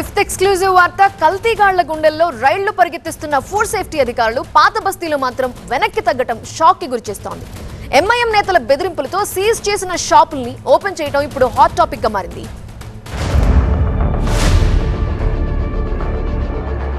Fifth exclusive వార్త. కల్తీగాళ్ల గుండెల్లో రైళ్లు పరిగెత్తిస్తున్న ఫుడ్ సేఫ్టీ అధికారులు పాత బస్తీలో మాత్రం వెనక్కి తగ్గటం షాక్ కి గురిచేస్తోంది. ఎంఐఎం నేతల బెదిరింపులతో సీజ్ చేసిన షాపుల్ని ఓపెన్ చేయడం ఇప్పుడు హాట్ టాపిక్ గా మారింది.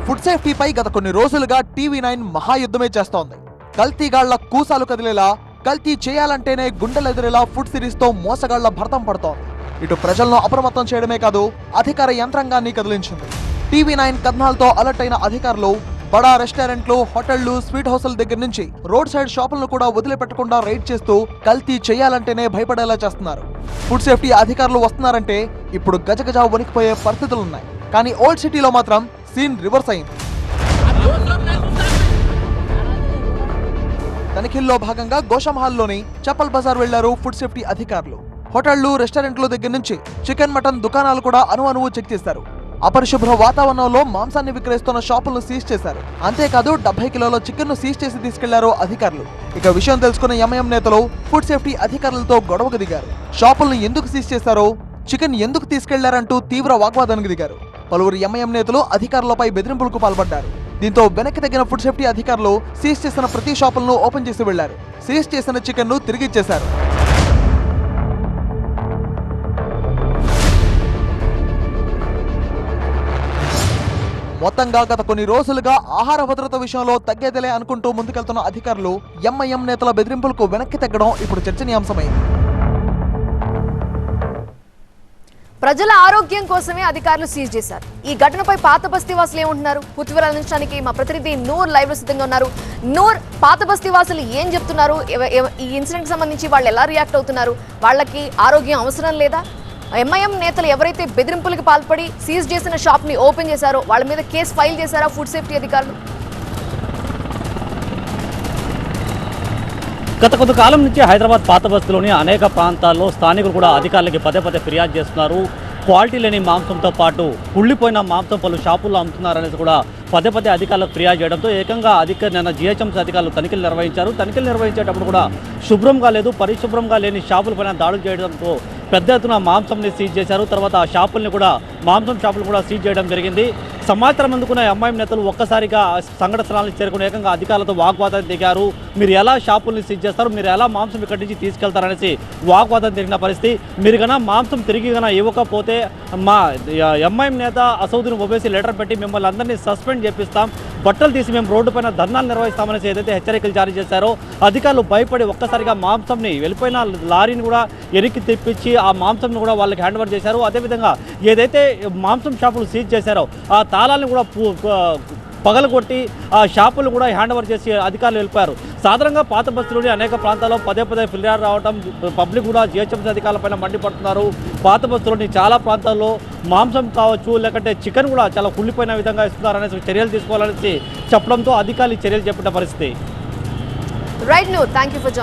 ఫుడ్ సేఫ్టీపై గత కొన్ని రోజులుగా టీవీ9 మహాయుద్ధమే చేస్తోంది. కల్తీగాళ్ల కూసాలు కదిలేలా, కల్తీ చేయాలంటేనే గుండెలెదిరేలా ఫుడ్ సిరీస్ తో మోసగాళ్ల భర్తం పడుతోంది. ఇటు ప్రజలను అప్రమత్తం చేయడమే కాదు, అధికార యంత్రాంగాన్ని కదిలించింది. టీవీ9 కథనాలతో అలర్ట్ అయిన అధికారులు బడా రెస్టారెంట్లు, హోటళ్లు, స్వీట్ హౌస్ల దగ్గర నుంచి రోడ్ సైడ్ షాపులను కూడా వదిలిపెట్టకుండా రైడ్ చేస్తూ కల్తీ చేయాలంటేనే భయపడేలా చేస్తున్నారు. ఫుడ్ సేఫ్టీ అధికారులు వస్తున్నారంటే ఇప్పుడు గజగజ వణికిపోయే పరిస్థితులున్నాయి. కానీ ఓల్డ్ సిటీలో మాత్రం సీన్ రివర్స్ అయింది. తనిఖీల్లో భాగంగా గోషామహల్లోని చప్పల్ బజార్ వెళ్లారు ఫుడ్ సేఫ్టీ అధికారులు. హోటళ్లు, రెస్టారెంట్ల దగ్గర నుంచి చికెన్, మటన్ దుకాణాలు కూడా అణువణువు చెక్ చేశారు. అపరిశుభ్ర వాతావరణంలో మాంసాన్ని విక్రయిస్తున్న షాపులను సీజ్ చేశారు. అంతేకాదు 70 కిలోల చికెన్ ను సీజ్ చేసి తీసుకెళ్లారు అధికారులు. ఇక విషయం తెలుసుకున్న ఎంఐఎం నేతలు ఫుడ్ సేఫ్టీ అధికారులతో గొడవకు దిగారు. షాపులను ఎందుకు సీజ్ చేశారో, చికెన్ ఎందుకు తీసుకెళ్లారంటూ తీవ్ర వాగ్వాదానికి దిగారు. పలువురు ఎంఐఎం నేతలు అధికారులపై బెదిరింపులకు పాల్పడ్డారు. దీంతో వెనక్కి తగ్గిన ఫుడ్ సేఫ్టీ అధికారులు సీజ్ చేసిన ప్రతి షాపులను ఓపెన్ చేసి వెళ్లారు. సీజ్ చేసిన చికెన్ ను తిరిగిచ్చేశారు. మొత్తంగా గత కొన్ని రోజులుగా ఆహార భద్రత విషయంలో తగ్గేదిలే అనుకుంటూ ముందుకెళ్తున్న అధికారులు ఎంఐఎం నేతల బెదిరింపులకు వెనక్కి తగ్గడం ఇప్పుడు చర్చనీయాంశమైంది. ప్రజల ఆరోగ్యం కోసమే అధికారులు సీజ్ చేశారు. ఈ ఘటనపై పాత బస్తీ వాసులు ఏమంటున్నారు? పూర్తి వివరాలు అందించడానికి మా ప్రతినిధి నూర్ లైవ్ లో సిద్ధంగా ఉన్నారు. నూర్, పాత బస్తీ వాసులు ఏం చెప్తున్నారు? ఈ ఇన్సిడెంట్ సంబంధించి వాళ్ళు ఎలా రియాక్ట్ అవుతున్నారు? వాళ్ళకి ఆరోగ్యం అవసరం లేదా? ఎంఐఎం నేతలు ఎవరైతే బెదిరింపులకు పాల్పడి సీజ్ చేసిన షాప్ ని ఓపెన్ చేశారో వాళ్ళ మీద కేసు ఫైల్ చేశారా ఫుడ్ సేఫ్టీ అధికారులు? గత కొంతకాలం నుంచి హైదరాబాద్ పాత బస్తీలోని అనేక ప్రాంతాల్లో స్థానికులు కూడా అధికారులకి పదే ఫిర్యాదు చేస్తున్నారు. క్వాలిటీ లేని మాంసంతో పాటు కుళ్ళిపోయిన మాంసం పలు షాపుల్లో అమ్ముతున్నారనేసి కూడా పదే అధికారులకు ఫిర్యాదు చేయడంతో ఏకంగా నిన్న జిహెచ్ఎంసీ అధికారులు తనిఖీలు నిర్వహించారు. తనిఖీలు నిర్వహించేటప్పుడు కూడా శుభ్రంగా లేదు, పరిశుభ్రంగా లేని షాపులపైన దాడులు చేయడంతో పెద్ద ఎత్తున మాంసంని సీజ్ చేశారు. తర్వాత ఆ షాపుల్ని కూడా, మాంసం షాపులు కూడా సీజ్ చేయడం జరిగింది. సమాచారం అందుకున్న ఎంఐఎం నేతలు ఒక్కసారిగా సంఘటన స్థలానికి చేరుకుని ఏకంగా అధికారులతో వాగ్వాదం దిగారు. మీరు ఎలా షాపుల్ని సీజ్ చేస్తారు, మీరు ఎలా మాంసం ఇక్కడి నుంచి తీసుకెళ్తారనేసి వాగ్వాదం జరిగిన పరిస్థితి. మీరు కన్నా మాంసం తిరిగి ఇవ్వకపోతే మా ఎంఐఎం నేత అసౌద్దీన్ ఓవైసీ లెటర్ పెట్టి మిమ్మల్ని అందరినీ సస్పెండ్ చేపిస్తాం, బట్టలు తీసి మేము రోడ్డు పైన ధర్నాలు నిర్వహిస్తామనేసి ఏదైతే హెచ్చరికలు జారీ చేశారో అధికారులు భయపడి ఒక్కసారిగా మాంసంని, వెళ్ళిపోయిన లారీని కూడా వెనక్కి తెప్పించి ఆ మాంసంని కూడా వాళ్ళకి హ్యాండ్ ఓవర్ చేశారు. అదేవిధంగా ఏదైతే మాంసం షాపులు సీజ్ చేశారో ఆ తాళాలను కూడా పగలగొట్టి ఆ షాపులు కూడా హ్యాండ్ ఓవర్ చేసి అధికారులు వెళ్ళిపోయారు. సాధారణంగా పాత బస్తీలోని అనేక ప్రాంతాల్లో పదే ఫిర్యాదు రావడం, పబ్లిక్ కూడా జిహెచ్ఎంసీ అధికారులపైన మండిపడుతున్నారు. పాత బస్తీలోని చాలా ప్రాంతాల్లో మాంసం కావచ్చు, లేకంటే చికెన్ కూడా చాలా కుళ్ళిపోయిన విధంగా ఇస్తున్నారనేసి చర్యలు తీసుకోవాలనేసి చెప్పడంతో అధికారులు చర్యలు చేపట్టిన పరిస్థితి. Right, thank you for joining.